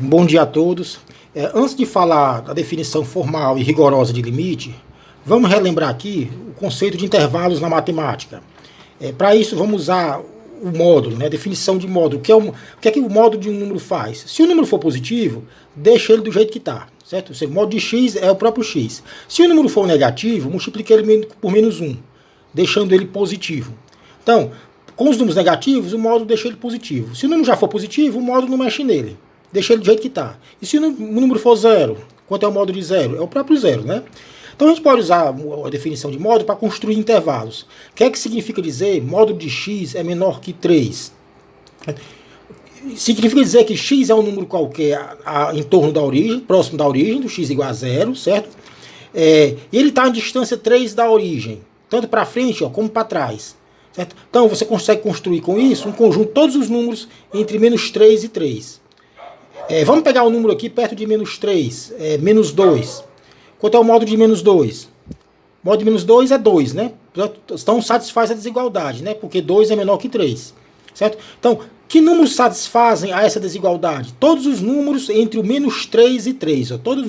Bom dia a todos. Antes de falar da definição formal e rigorosa de limite, vamos relembrar aqui o conceito de intervalos na matemática. Para isso, vamos usar o módulo, né? A definição de módulo. O que é que o módulo de um número faz? Se o número for positivo, deixa ele do jeito que está, certo? Ou seja, o módulo de x é o próprio x. Se o número for negativo, multiplica ele por menos 1, deixando ele positivo. Então, com os números negativos, o módulo deixa ele positivo. Se o número já for positivo, o módulo não mexe nele. Deixa ele do jeito que está. E se o número for zero, quanto é o módulo de zero? É o próprio zero, né? Então a gente pode usar a definição de módulo para construir intervalos. O que é que significa dizer módulo de x é menor que 3? Significa dizer que x é um número qualquer em torno da origem, próximo da origem, do x igual a zero, certo? E ele está em distância 3 da origem, tanto para frente como para trás. Certo? Então você consegue construir com isso um conjunto de todos os números entre menos 3 e 3. Vamos pegar o número aqui perto de menos 3, menos 2. Quanto é o módulo de menos 2? O módulo de menos 2 é 2, né? Então satisfaz a desigualdade, né? Porque 2 é menor que 3. Certo? Então, que números satisfazem a essa desigualdade? Todos os números entre o menos 3 e 3. Ó, todos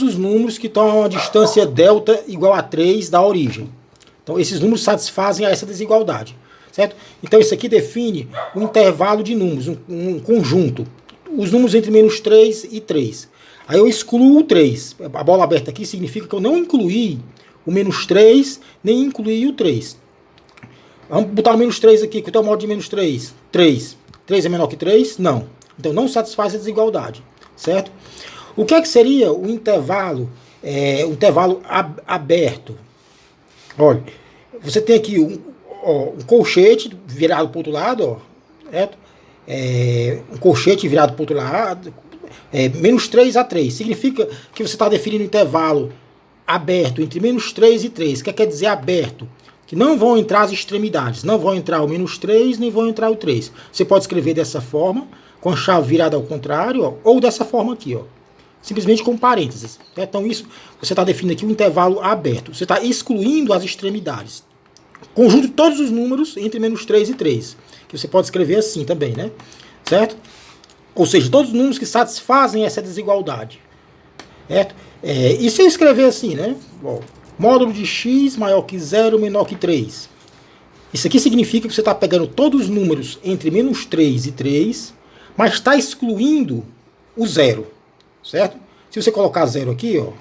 os números que estão a uma distância delta igual a 3 da origem. Então, esses números satisfazem a essa desigualdade. Certo? Então, isso aqui define um intervalo de números, um conjunto. Os números entre menos 3 e 3. Aí eu excluo o 3. A bola aberta aqui significa que eu não incluí o menos 3, nem incluí o 3. Vamos botar o menos 3 aqui. Qual é o módulo de menos 3? 3. 3 é menor que 3? Não. Então não satisfaz a desigualdade. Certo? O que é que seria o intervalo, aberto? Olha, você tem aqui um colchete virado para o outro lado, ó, certo? Um colchete virado para o outro lado, menos 3 a 3. Significa que você está definindo um intervalo aberto entre menos 3 e 3. O que quer dizer aberto? Que não vão entrar as extremidades. Não vão entrar o menos 3, nem vão entrar o 3. Você pode escrever dessa forma, com a chave virada ao contrário, ó, ou dessa forma aqui, ó, simplesmente com parênteses. Então isso, você está definindo aqui um intervalo aberto. Você está excluindo as extremidades. Conjunto de todos os números entre menos 3 e 3. Que você pode escrever assim também, né? Certo? Ou seja, todos os números que satisfazem essa desigualdade. Certo? E se eu escrever assim, né? Bom, módulo de x maior que 0, menor que 3. Isso aqui significa que você está pegando todos os números entre menos 3 e 3, mas está excluindo o 0. Certo? Se você colocar 0 aqui, ó,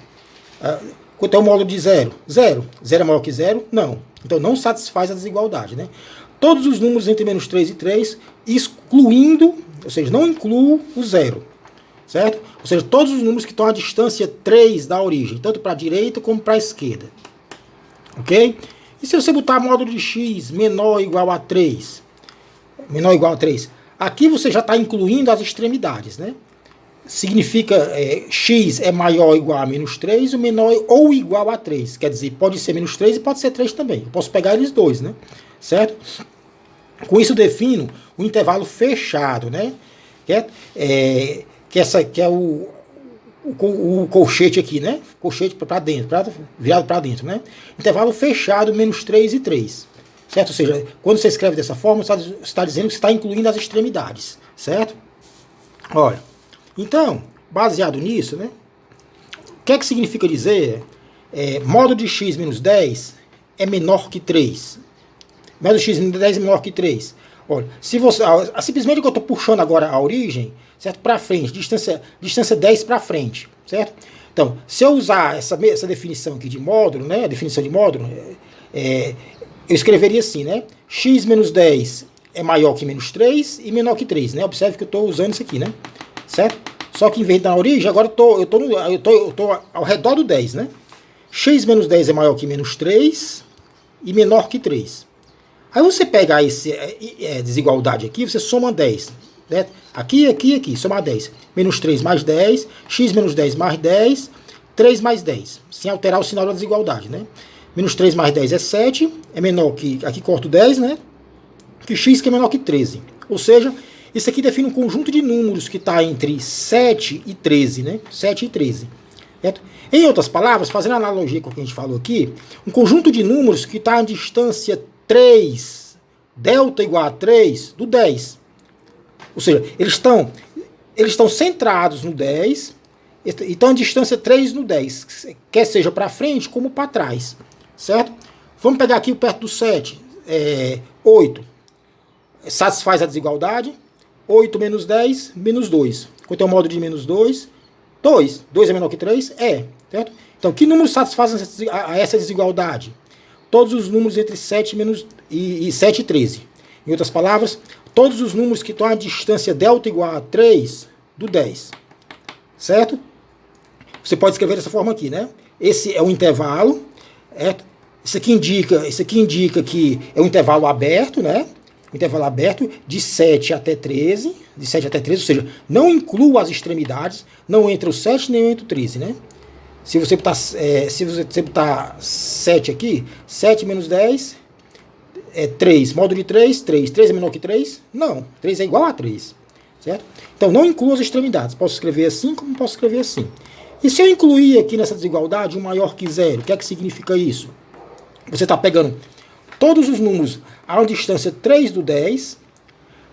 quanto é o módulo de 0? 0. 0 é maior que 0? Não. Então não satisfaz a desigualdade, né? Todos os números entre menos 3 e 3, excluindo, ou seja, não incluo o 0. Certo? Ou seja, todos os números que estão à distância 3 da origem, tanto para a direita como para a esquerda. Ok? E se você botar módulo de x menor ou igual a 3? Menor ou igual a 3. Aqui você já está incluindo as extremidades, né? Significa x é maior ou igual a menos 3, o menor ou igual a 3. Quer dizer, pode ser menos 3 e pode ser 3 também. Eu posso pegar eles dois, né? Certo? Com isso eu defino o intervalo fechado, né? Que é o colchete aqui, né? Colchete para dentro, virado para dentro, né? Intervalo fechado, menos 3 e 3. Certo? Ou seja, quando você escreve dessa forma, você está dizendo que você está incluindo as extremidades. Certo? Olha. Então, baseado nisso, né? O que é que significa dizer módulo de x menos 10 é menor que 3? Módulo de x menos 10 é menor que 3. Olha, se você, simplesmente que eu estou puxando agora a origem, certo? Para frente, distância 10 para frente, certo? Então, se eu usar essa definição aqui de módulo, né? A definição de módulo, eu escreveria assim, né? X menos 10 é maior que menos 3 e menor que 3, né? Observe que eu estou usando isso aqui, né? Certo? Só que em vez da origem, agora eu estou ao redor do 10, né? X menos 10 é maior que menos 3 e menor que 3. Aí você pega essa desigualdade aqui, você soma 10. Né? Aqui, soma 10. Menos 3 mais 10, x menos 10 mais 10, 3 mais 10. Sem alterar o sinal da desigualdade, né? Menos 3 mais 10 é 7, é menor que, aqui corto 10, né? Que x que é menor que 13. Ou seja, isso aqui define um conjunto de números que está entre 7 e 13, né? 7 e 13. Certo? Em outras palavras, fazendo analogia com o que a gente falou aqui, um conjunto de números que está em distância 3, delta igual a 3, do 10. Ou seja, eles estão eles estão centrados no 10, então a distância 3 no 10, quer seja para frente como para trás, certo? Vamos pegar aqui o perto do 7, 8, satisfaz a desigualdade, 8 menos 10, menos 2. Quanto é o módulo de menos 2? 2. 2 é menor que 3? É, certo? Então, que números satisfazem essa desigualdade? Todos os números entre 7 e 7 e 13. Em outras palavras, todos os números que estão à distância delta igual a 3 do 10. Certo? Você pode escrever dessa forma aqui, né? Esse é o intervalo. Isso aqui indica que é um intervalo aberto, né? Um intervalo aberto de 7 até 13. De 7 até 13, ou seja, não inclua as extremidades, não entra o 7 nem entra o 13, né? Se você botar 7 aqui, 7 menos 10 é 3. Módulo de 3, 3. 3 é menor que 3? Não. 3 é igual a 3. Certo? Então, não inclua as extremidades. Posso escrever assim, como posso escrever assim. E se eu incluir aqui nessa desigualdade um maior que 0, o que é que significa isso? Você está pegando todos os números a uma distância 3 do 10,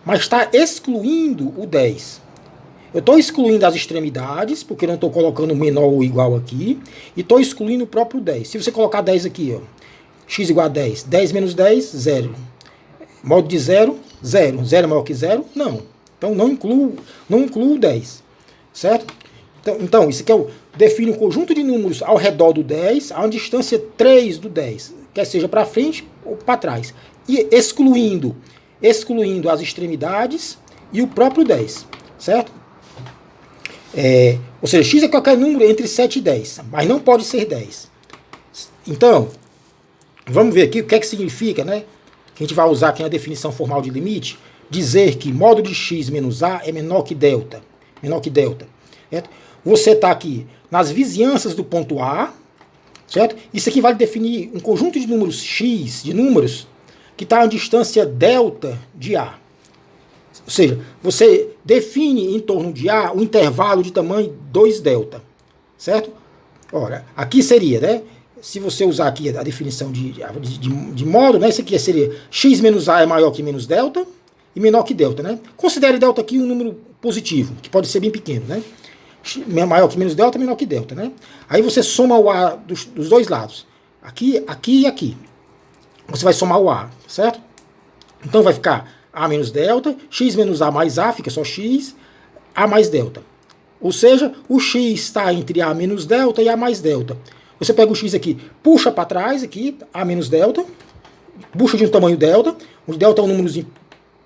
mas está excluindo o 10. Eu estou excluindo as extremidades, porque não estou colocando menor ou igual aqui, e estou excluindo o próprio 10. Se você colocar 10 aqui, ó, x igual a 10, 10 menos 10, 0. Modo de 0, 0. 0 é maior que 0? Não. Então não incluo o 10. Certo? Então isso aqui define um conjunto de números ao redor do 10, a uma distância 3 do 10, quer seja para frente ou para trás. E excluindo as extremidades e o próprio 10. Certo? Ou seja, x é qualquer número entre 7 e 10, mas não pode ser 10. Então, vamos ver aqui o que é que significa, né? Que a gente vai usar aqui na definição formal de limite, dizer que módulo de x menos a é menor que delta. Certo? Você está aqui nas vizinhanças do ponto A, certo? Isso aqui vai definir um conjunto de números x, de números, que está a distância delta de A. Ou seja, você define em torno de A o intervalo de tamanho 2 certo? Ora, aqui seria, né? Se você usar aqui a definição de modo, né? Isso aqui seria x menos A é maior que menos delta e menor que delta, né? Considere delta aqui um número positivo, que pode ser bem pequeno, né? Maior que menos delta, menor que delta, né? Aí você soma o A dos dois lados. Aqui e aqui. Você vai somar o A, certo? Então vai ficar A menos delta, x menos A mais A, fica só x, A mais delta. Ou seja, o x está entre A menos delta e A mais delta. Você pega o x aqui, puxa para trás, aqui, A menos delta, puxa de um tamanho delta, onde delta é um número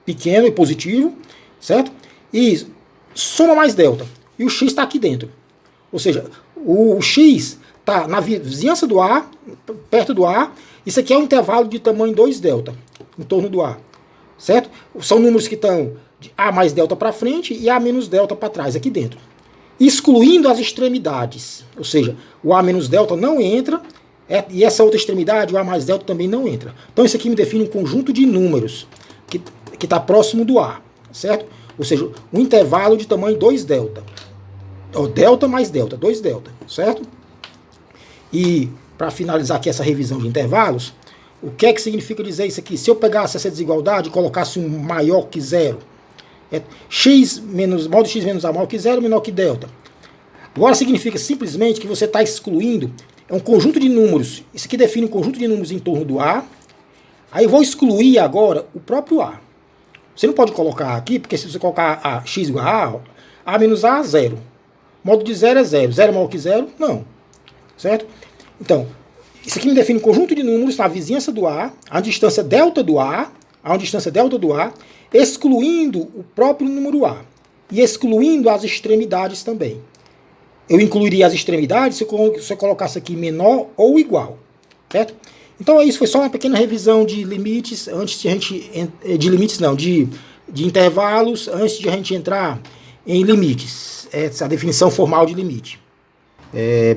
pequeno e positivo, certo? E soma mais delta. E o x está aqui dentro. Ou seja, o x está na vizinhança do A, perto do A. Isso aqui é um intervalo de tamanho 2 em torno do A. Certo? São números que estão de A mais delta para frente e A menos delta para trás, aqui dentro. Excluindo as extremidades. Ou seja, o A menos delta não entra, e essa outra extremidade, o A mais delta, também não entra. Então isso aqui me define um conjunto de números que está próximo do A. Certo? Ou seja, um intervalo de tamanho 2 Ou delta mais delta, 2 certo? E, para finalizar aqui essa revisão de intervalos, o que é que significa dizer isso aqui? Se eu pegasse essa desigualdade e colocasse um maior que 0, módulo x menos a maior que 0, menor que delta. Agora significa simplesmente que você está excluindo, é um conjunto de números, isso aqui define um conjunto de números em torno do A, aí eu vou excluir agora o próprio A. Você não pode colocar aqui, porque se você colocar x igual a A menos A, 0. Módulo de 0 é 0. 0 é maior que 0? Não. Certo? Então, isso aqui me define um conjunto de números na vizinhança do A, a distância delta do A, excluindo o próprio número A. E excluindo as extremidades também. Eu incluiria as extremidades se eu colocasse aqui menor ou igual. Certo? Então é isso, foi só uma pequena revisão de limites, antes de a gente... De limites não, de intervalos, antes de a gente entrar em limites. Essa é a definição formal de limite.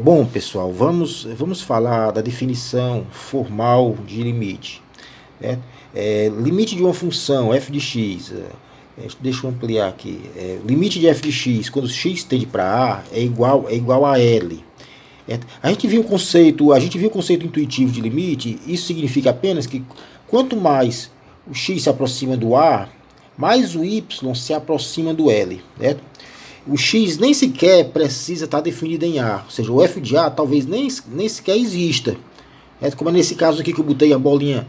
Bom, pessoal, vamos falar da definição formal de limite. Limite de uma função f de x, deixa eu ampliar aqui. Limite de f de x, quando x tende para a, é igual a L. A gente viu o conceito intuitivo de limite. Isso significa apenas que quanto mais o x se aproxima do A, mais o y se aproxima do L. Certo? o x nem sequer precisa estar definido em A, ou seja, o f de A talvez nem sequer exista. Como é nesse caso aqui que eu botei a bolinha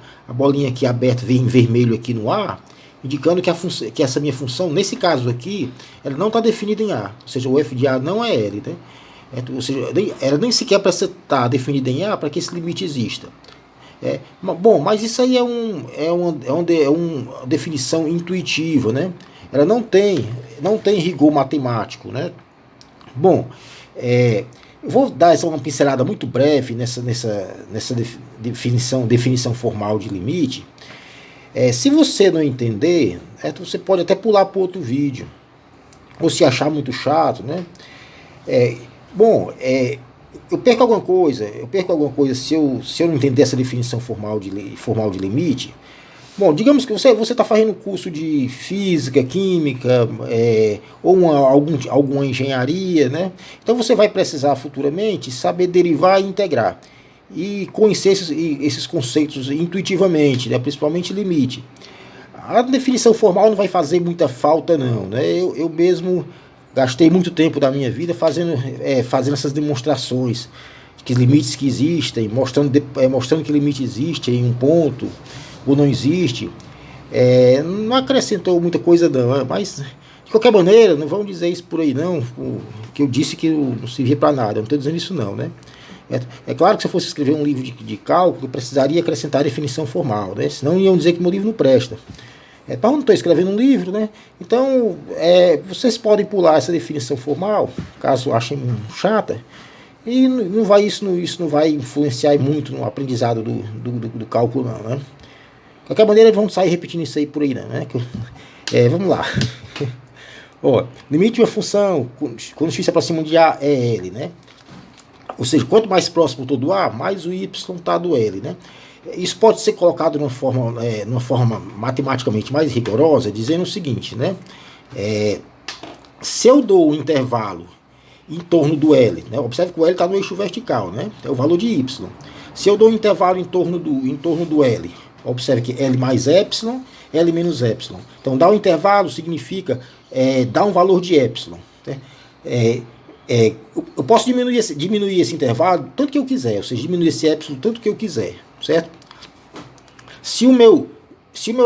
aqui aberta em vermelho aqui no A, indicando que essa minha função, nesse caso aqui, ela não está definida em A, ou seja, o f de A não é L, né? Ou seja, ela nem sequer precisa estar definida em A para que esse limite exista. Bom, mas isso aí é uma definição intuitiva, né? Ela não tem rigor matemático, né? Bom, eu vou dar uma pincelada muito breve nessa definição formal de limite. Se você não entender, você pode até pular para outro vídeo, ou se achar muito chato, né? Eu perco alguma coisa se eu não entender essa definição formal de limite. Bom, digamos que você está fazendo um curso de física, química, ou alguma engenharia, né? Então você vai precisar futuramente saber derivar e integrar. E conhecer esses conceitos intuitivamente, né? Principalmente limite. A definição formal não vai fazer muita falta não, né? Eu mesmo gastei muito tempo da minha vida fazendo essas demonstrações, que limites que existem, mostrando que limite existe em um ponto, ou não existe. Não acrescentou muita coisa não, mas de qualquer maneira, não vamos dizer isso por aí não, que eu disse que não servia para nada, eu não estou dizendo isso não, né? É claro que se eu fosse escrever um livro de cálculo, eu precisaria acrescentar a definição formal, né? Senão iam dizer que meu livro não presta. Então eu não estou escrevendo um livro, né? Então vocês podem pular essa definição formal, caso achem chata, e isso não vai influenciar muito no aprendizado do cálculo não, né? De qualquer maneira, vamos sair repetindo isso aí por aí, né? Vamos lá. Limite de uma função, quando x se aproxima de A, é L, né? Ou seja, quanto mais próximo estou do A, mais o y está do L, né? Isso pode ser colocado de uma forma matematicamente mais rigorosa, dizendo o seguinte, né? Se eu dou um intervalo em torno do L, né? Observe que o L está no eixo vertical, né? É o valor de y. Se eu dou um intervalo em torno do L, observe que L mais epsilon, L menos epsilon. Então, dar um intervalo significa dar um valor de epsilon. Né? Eu posso diminuir esse intervalo tanto que eu quiser, ou seja, diminuir esse epsilon tanto que eu quiser, certo? Se o meu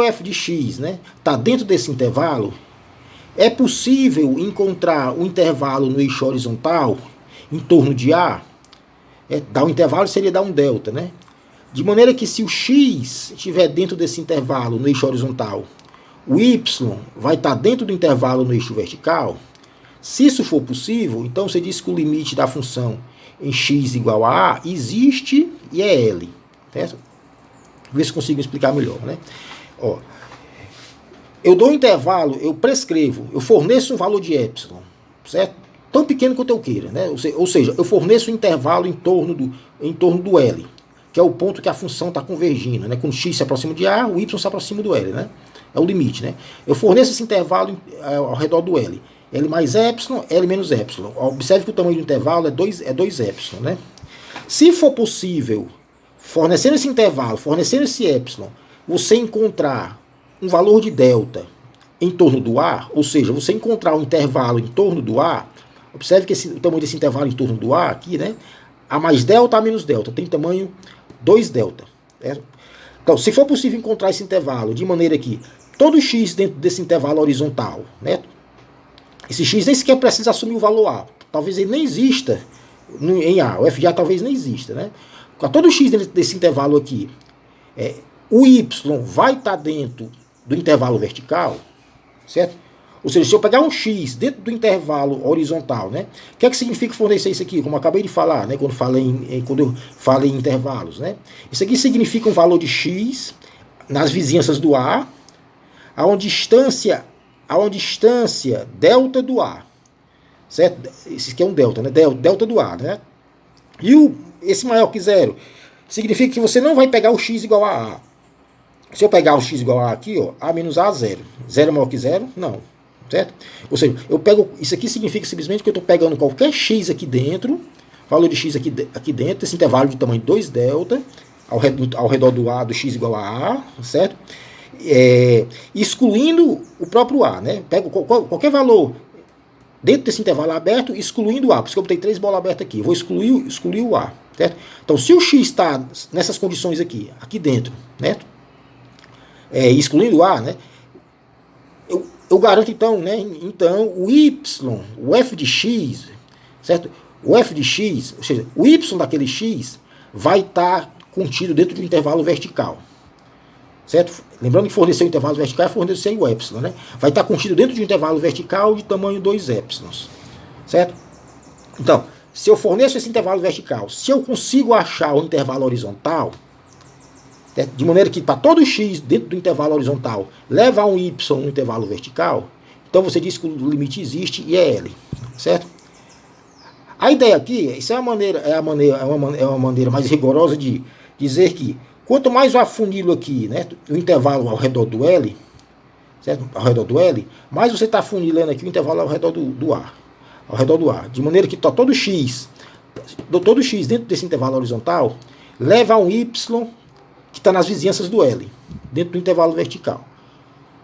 f de x, né, está dentro desse intervalo, é possível encontrar um intervalo no eixo horizontal em torno de A. Dar um intervalo seria dar um delta, né? De maneira que se o x estiver dentro desse intervalo no eixo horizontal, o y vai estar dentro do intervalo no eixo vertical. Se isso for possível, então você diz que o limite da função em x igual a A existe e é L. Certo? Vou ver se consigo explicar melhor, né? Eu dou um intervalo, eu prescrevo, eu forneço um valor de epsilon, certo? Tão pequeno quanto eu queira, né? Ou seja, eu forneço um intervalo em torno do L, que é o ponto que a função está convergindo, né? Quando x se aproxima de A, o y se aproxima do L, né? É o limite, né? Eu forneço esse intervalo ao redor do L. L mais epsilon, L menos epsilon. Observe que o tamanho do intervalo é 2 epsilon, né? Se for possível, fornecendo esse intervalo, fornecendo esse epsilon, você encontrar um valor de delta em torno do A, ou seja, você encontrar um intervalo em torno do A, observe que o tamanho desse intervalo em torno do A aqui, né? A mais delta, A menos delta, tem tamanho 2 delta. Certo? Então, se for possível encontrar esse intervalo de maneira que todo x dentro desse intervalo horizontal, né? Esse x nem sequer precisa assumir o valor A. Talvez ele nem exista em A. O f de A talvez nem exista, né? Com todo x dentro desse intervalo aqui, o y vai estar dentro do intervalo vertical, certo? Ou seja, se eu pegar um x dentro do intervalo horizontal, né? O que é que significa fornecer isso aqui? Como eu acabei de falar, né? Quando eu falei em intervalos, né? Isso aqui significa um valor de x nas vizinhanças do A, a uma distância delta do A, certo? Esse aqui é um delta, né? Delta do A, né? E esse maior que zero significa que você não vai pegar o x igual a A. Se eu pegar o x igual a aqui, ó, A menos A, zero. Zero é maior que zero? Não. Certo? Ou seja, isso aqui significa simplesmente que eu estou pegando qualquer x aqui dentro, valor de x aqui dentro, esse intervalo de tamanho 2 delta, ao redor do A, do x igual a A, certo? Excluindo o próprio A, né? Pego qualquer valor dentro desse intervalo aberto, excluindo o A, porque eu botei 3 bolas abertas aqui, eu vou excluir o A, certo? Então, se o X está nessas condições aqui dentro, né, excluindo o A, né, eu garanto então, né, então o Y, o f de X, certo? O f de X, ou seja, o Y daquele X vai estar contido dentro de um intervalo vertical. Certo? Lembrando que fornecer o intervalo vertical é fornecer o epsilon, né? Vai estar contido dentro de um intervalo vertical de tamanho 2 épsilons. Certo? Então, se eu forneço esse intervalo vertical, se eu consigo achar o intervalo horizontal, certo? De maneira que para todo x dentro do intervalo horizontal leva a um y no intervalo vertical, então você diz que o limite existe e é L. Certo? A ideia aqui, isso é uma maneira mais rigorosa de dizer que quanto mais eu afunilo aqui, né, o intervalo ao redor do L, certo? Ao redor do L, mais você está afunilando aqui o intervalo ao redor do A. Ao redor do A. De maneira que todo x dentro desse intervalo horizontal leva a um Y que está nas vizinhanças do L, dentro do intervalo vertical.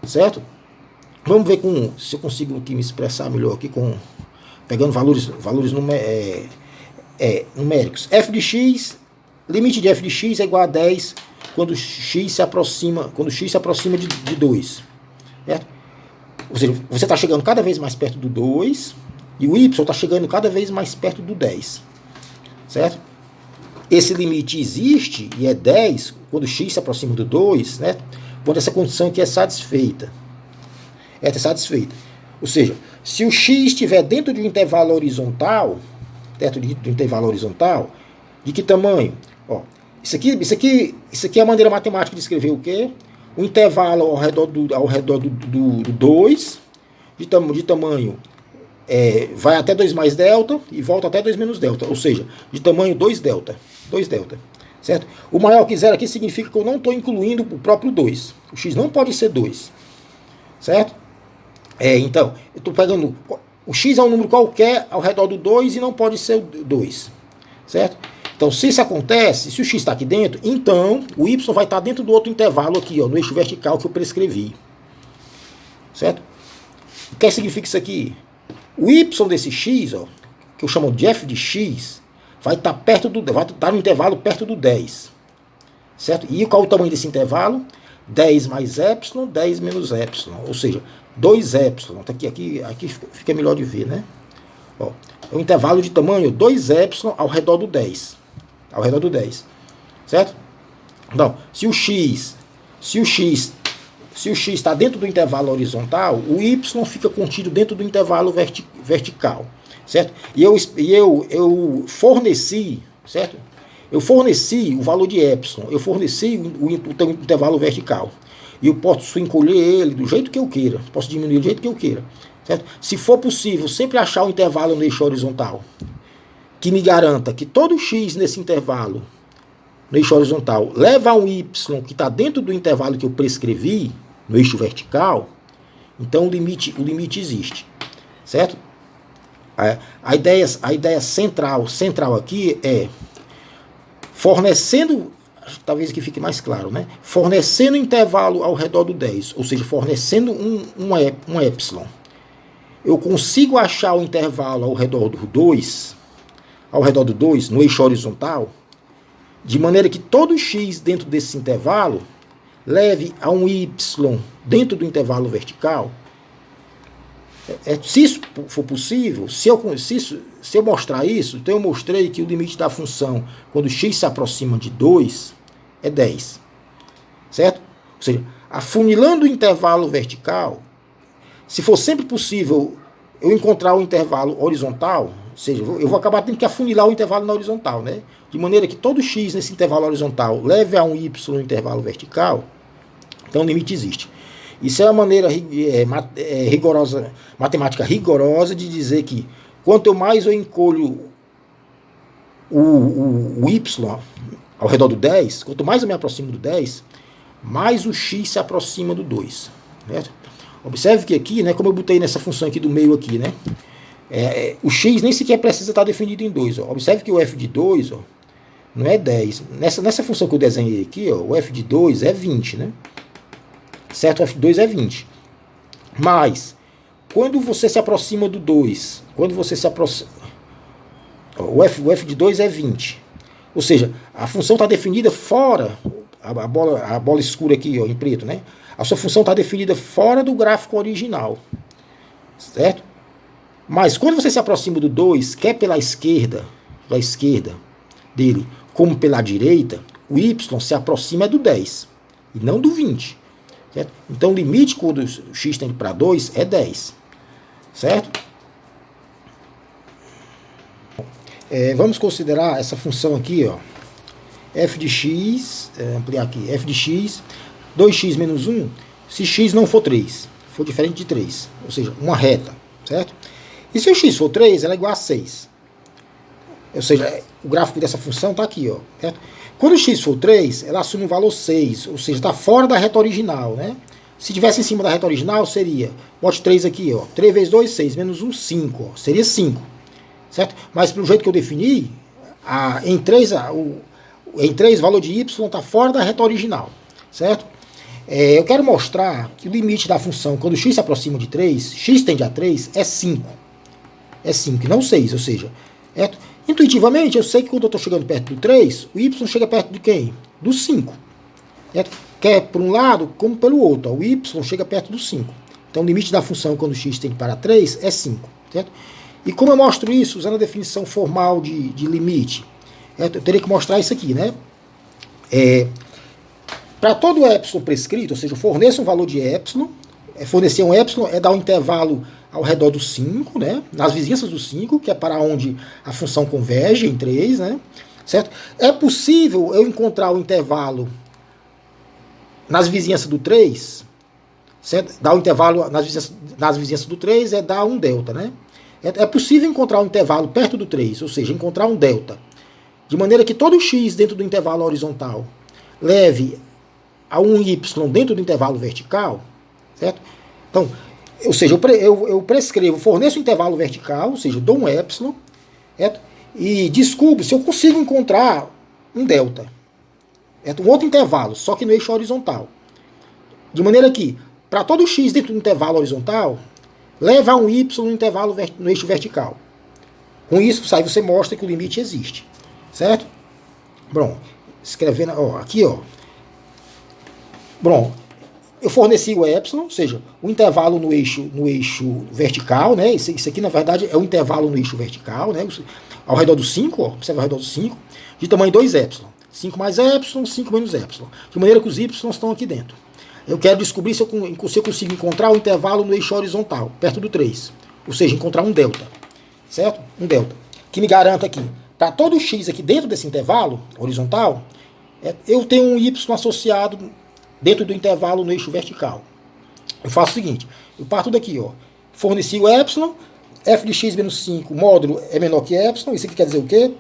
Certo? Vamos ver se eu consigo aqui me expressar melhor aqui pegando valores numéricos. F de x, limite de f de x é igual a 10 quando x se aproxima de 2. Certo? Ou seja, você está chegando cada vez mais perto do 2 e o y está chegando cada vez mais perto do 10. Certo? Esse limite existe e é 10 quando x se aproxima do 2, né? Quando essa condição aqui é satisfeita. Ou seja, se o x estiver dentro de um intervalo horizontal, de que tamanho? Ó, isso aqui é a maneira matemática de escrever o quê? O intervalo ao redor do 2, de tamanho vai até 2 mais delta e volta até 2 menos delta, ou seja, de tamanho 2 delta. Certo? O maior que zero aqui significa que eu não estou incluindo o próprio 2. O x não pode ser 2. Certo? Então, eu estou pegando... O x é um número qualquer ao redor do 2 e não pode ser o 2. Certo? Então, se isso acontece, se o x está aqui dentro, então o y vai estar dentro do outro intervalo aqui, ó, no eixo vertical que eu prescrevi. Certo? O que significa isso aqui? O y desse x, ó, que eu chamo de f de x, vai estar no intervalo perto do 10. Certo? E qual é o tamanho desse intervalo? 10 mais epsilon, 10 menos epsilon. Ou seja, 2 epsilon. Aqui fica melhor de ver, né? Ó, é um intervalo de tamanho 2 epsilon ao redor do 10. Certo? Então, se o x está dentro do intervalo horizontal, o y fica contido dentro do intervalo vertical. Certo? E eu forneci, certo? Eu forneci o valor de epsilon, eu forneci o intervalo vertical. E eu posso encolher ele do jeito que eu queira, posso diminuir do jeito que eu queira. Certo? Se for possível, sempre achar um intervalo no eixo horizontal que me garanta que todo x nesse intervalo, no eixo horizontal, leva a um y que está dentro do intervalo que eu prescrevi, no eixo vertical, então o limite existe. Certo? A ideia central aqui é fornecendo, talvez aqui fique mais claro, né? Fornecendo intervalo ao redor do 10, ou seja, fornecendo um epsilon. Eu consigo achar o intervalo ao redor do 2, no eixo horizontal, de maneira que todo x dentro desse intervalo leve a um y dentro do intervalo vertical. Se isso for possível, se eu mostrar isso, então eu mostrei que o limite da função, quando x se aproxima de 2, é 10. Certo? Ou seja, afunilando o intervalo vertical, se for sempre possível eu encontrar o intervalo horizontal, ou seja, eu vou acabar tendo que afunilar o intervalo na horizontal, né? De maneira que todo x nesse intervalo horizontal leve a um y no intervalo vertical, então o limite existe. Isso é uma maneira rigorosa, matemática rigorosa de dizer que quanto mais eu encolho o y ao redor do 10, quanto mais eu me aproximo do 10, mais o x se aproxima do 2. Certo? Observe que aqui, né, como eu botei nessa função aqui do meio aqui, né, o x nem sequer precisa estar definido em 2. Ó. Observe que o f de 2 ó, não é 10. Nessa função que eu desenhei aqui, ó, o f de 2 é 20, né? Certo? O f de 2 é 20. Mas, quando você se aproxima do 2, quando você se aproxima, o f de 2 é 20. Ou seja, a função está definida fora, a bola escura aqui, ó, em preto, né? A sua função está definida fora do gráfico original, certo? Mas quando você se aproxima do 2, quer pela esquerda dele, como pela direita, o y se aproxima do 10 e não do 20. Certo? Então o limite quando o x tende para 2 é 10. Certo? Vamos considerar essa função aqui, ó, f de x, ampliar aqui, f de x, 2x menos 1, se x não for 3, for diferente de 3, ou seja, uma reta, certo? E se o x for 3, ela é igual a 6. Ou seja, o gráfico dessa função está aqui, ó, certo? Quando o x for 3, ela assume um valor 6, ou seja, está fora da reta original, né? Se tivesse em cima da reta original, seria, bote 3 aqui, ó, 3 vezes 2, 6, menos 1, 5, ó, seria 5. Certo? Mas pelo jeito que eu defini, em 3 o valor de y está fora da reta original. Certo? Eu quero mostrar que o limite da função, quando x se aproxima de 3, x tende a 3, é 5. É 5 e não 6, ou seja, certo? Intuitivamente eu sei que quando eu estou chegando perto do 3, o y chega perto de quem? Do 5. Certo? Quer por um lado como pelo outro. Ó, o y chega perto do 5. Então o limite da função quando x tende para 3 é 5. Certo? E como eu mostro isso usando a definição formal de limite? Eu teria que mostrar isso aqui, né? Para todo epsilon prescrito, ou seja, eu forneço um valor de epsilon, fornecer um epsilon é dar um intervalo ao redor do 5, né? Nas vizinhanças do 5, que é para onde a função converge em 3, né? Certo? É possível eu encontrar o intervalo nas vizinhanças do 3, certo? Dar o intervalo nas vizinhanças do 3 é dar um delta, né? É possível encontrar um intervalo perto do 3, ou seja, encontrar um delta, de maneira que todo x dentro do intervalo horizontal leve a um y dentro do intervalo vertical, certo? Então, ou seja, eu prescrevo, forneço um intervalo vertical, ou seja, dou um epsilon, certo? E descubro se eu consigo encontrar um delta, certo? Um outro intervalo, só que no eixo horizontal. De maneira que, para todo x dentro do intervalo horizontal, leva um y no intervalo no eixo vertical. Com isso, aí você mostra que o limite existe. Certo? Bom, escrevendo, ó, aqui, ó. Bom, eu forneci o epsilon, ou seja, o intervalo no eixo vertical, né? Isso aqui, na verdade, é o intervalo no eixo vertical, né? Ao redor do 5, ó, observa ao redor do 5, de tamanho 2 epsilon. 5 mais epsilon, 5 menos epsilon. De maneira que os y estão aqui dentro. Eu quero descobrir se eu consigo encontrar o intervalo no eixo horizontal, perto do 3. Ou seja, encontrar um delta. Certo? Um delta. Que me garanta aqui, para todo x aqui dentro desse intervalo horizontal, eu tenho um y associado dentro do intervalo no eixo vertical. Eu faço o seguinte, eu parto daqui, ó. Forneci o epsilon, f de x menos 5, módulo é menor que epsilon. Isso aqui quer dizer o quê?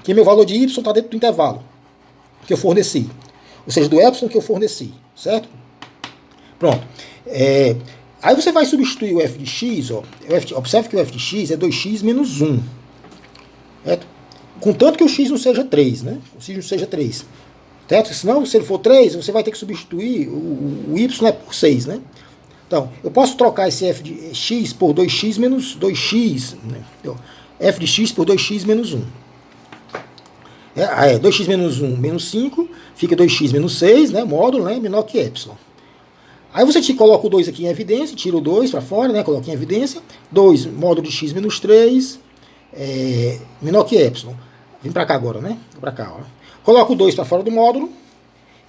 Que meu valor de y está dentro do intervalo que eu forneci. Ou seja, do epsilon que eu forneci. Certo? Pronto. Aí você vai substituir o f de x, ó. Observe que o f de x é 2x menos 1. Certo? Contanto que o x não seja 3, né? O x não seja 3. Certo? Senão, se ele for 3, você vai ter que substituir o y por 6, né? Então, eu posso trocar esse f de x por 2x menos 2x, né? F de x por 2x menos 1. 2x menos 1 menos 5, fica 2x menos 6, né? Módulo, né? Menor que epsilon. Aí você coloca o 2 aqui em evidência, tira o 2 para fora, né? Coloca em evidência. 2, módulo de x menos 3, menor que epsilon. Vem para cá agora, né? Para cá, ó. Coloca o 2 para fora do módulo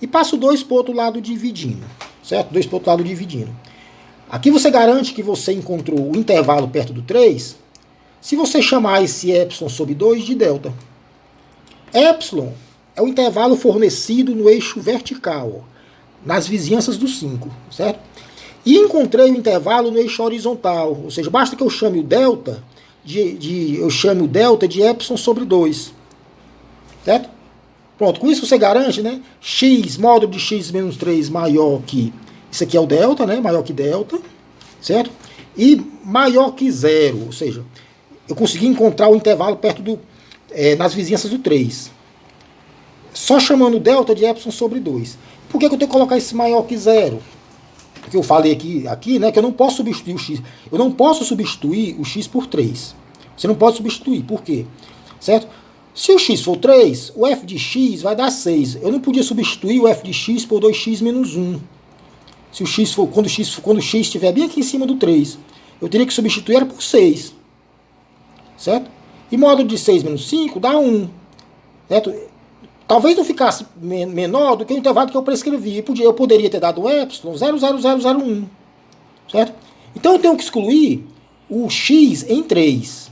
e passa o 2 para o outro lado dividindo. Certo? 2 para o outro lado dividindo. Aqui você garante que você encontrou o intervalo perto do 3, se você chamar esse epsilon sobre 2 de delta. Epsilon é o intervalo fornecido no eixo vertical, ó, nas vizinhanças do 5, certo? E encontrei o intervalo no eixo horizontal, ou seja, basta que eu chame o delta de epsilon sobre 2, certo? Pronto, com isso você garante, né? X, módulo de x menos 3 maior que, isso aqui é o delta, né? Maior que delta, certo? E maior que 0, ou seja, eu consegui encontrar o intervalo perto nas vizinhanças do 3. Só chamando o delta de epsilon sobre 2. Por que eu tenho que colocar esse maior que 0? porque eu falei aqui, né, que eu não posso substituir o x. Eu não posso substituir o x por 3. Você não pode substituir. Por quê? Certo? Se o x for 3, o f de x vai dar 6. Eu não podia substituir o f de x por 2x menos 1. Se o x for, quando o x estiver bem aqui em cima do 3, eu teria que substituir ela por 6. Certo? E módulo de 6 menos 5 dá 1. Certo? Talvez não ficasse menor do que o intervalo que eu prescrevi. Eu poderia ter dado epsilon 0,0001. Certo? Então eu tenho que excluir o x em 3.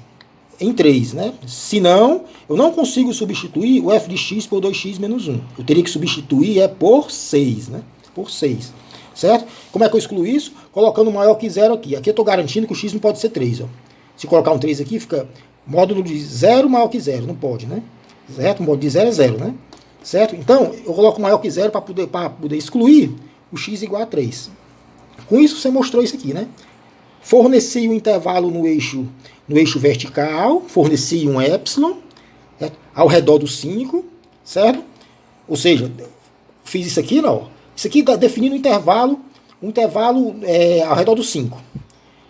Em 3, né? Senão, eu não consigo substituir o f de x por 2x menos 1. Eu teria que substituir por 6, né? Por 6. Certo? Como é que eu excluo isso? Colocando maior que 0 aqui. Aqui eu estou garantindo que o x não pode ser 3. Ó. Se colocar um 3 aqui, fica módulo de 0 maior que 0. Não pode, né? Certo? O módulo de 0 é 0, né? Certo? Então, eu coloco maior que 0 para poder excluir o x igual a 3. Com isso, você mostrou isso aqui, né? Forneci um intervalo no eixo vertical, forneci um epsilon, certo? Ao redor do 5, certo? Ou seja, fiz isso aqui, não. Isso aqui está definindo um intervalo ao redor do 5,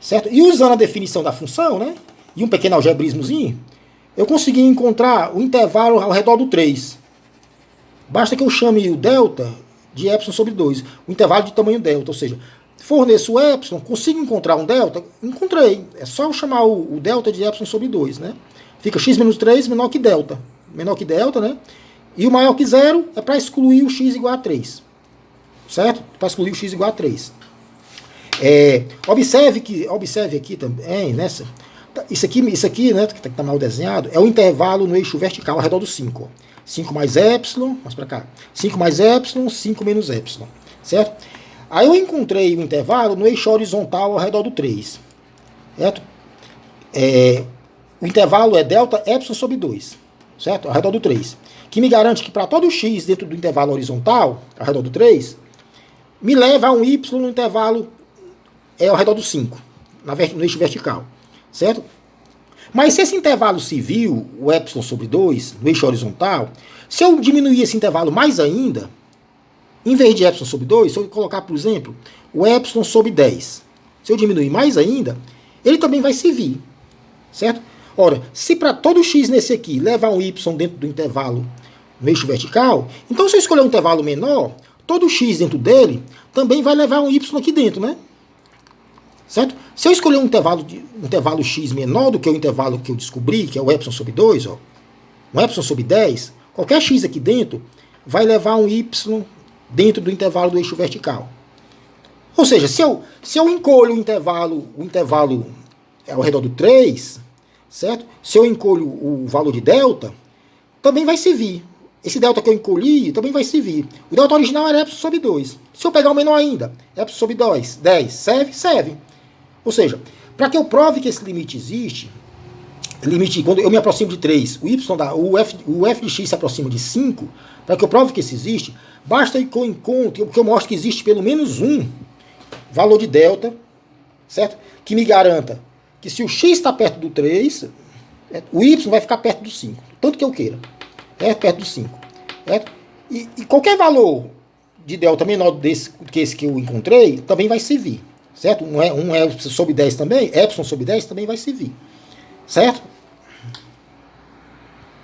certo? E usando a definição da função, né? E um pequeno algebrismozinho, eu consegui encontrar o intervalo ao redor do 3. Basta que eu chame o delta de epsilon sobre 2, o intervalo de tamanho delta, ou seja, forneço o epsilon, consigo encontrar um delta? Encontrei. É só eu chamar o delta de epsilon sobre 2, né? Fica x menos 3 menor que delta. Menor que delta, né? E o maior que 0 é para excluir o x igual a 3. Certo? Para excluir o x igual a 3. Observe aqui também, nessa. Isso aqui, né, que está mal desenhado, é o intervalo no eixo vertical ao redor do 5. 5 mais epsilon, mais para cá. 5 mais epsilon, 5 menos epsilon. Certo? Aí eu encontrei o intervalo no eixo horizontal ao redor do 3. Certo? O intervalo é delta epsilon sobre 2. Certo? Ao redor do 3. Que me garante que para todo x dentro do intervalo horizontal, ao redor do 3, me leva a um y no intervalo ao redor do 5. No eixo vertical. Certo? Mas se esse intervalo civil, o epsilon sobre 2, no eixo horizontal, se eu diminuir esse intervalo mais ainda, em vez de epsilon sobre 2, se eu colocar, por exemplo, o epsilon sobre 10, se eu diminuir mais ainda, ele também vai servir. Certo? Ora, se para todo x nesse aqui levar um y dentro do intervalo no eixo vertical, então se eu escolher um intervalo menor, todo x dentro dele também vai levar um y aqui dentro, né? Certo? Se eu escolher um intervalo x menor do que o intervalo que eu descobri, que é o epsilon sobre 2, ó, um epsilon sobre 10, qualquer x aqui dentro vai levar um y dentro do intervalo do eixo vertical. Ou seja, se eu encolho o intervalo ao redor do 3, certo? Se eu encolho o valor de delta, também vai servir. Esse delta que eu encolhi também vai servir. O delta original era epsilon sobre 2. Se eu pegar o menor ainda, epsilon sobre 2, 10, serve? Serve. Ou seja, para que eu prove que esse limite existe, quando eu me aproximo de 3, o f de x se aproxima de 5, para que eu prove que isso existe, basta que eu encontre, que eu mostre que existe pelo menos um valor de delta, certo? Que me garanta que se o x está perto do 3, o y vai ficar perto do 5, tanto que eu queira. Perto do 5. Certo? E qualquer valor de delta menor que esse que eu encontrei, também vai servir. Certo? Um é sobre 10 também, epsilon sobre 10 também vai servir. Certo?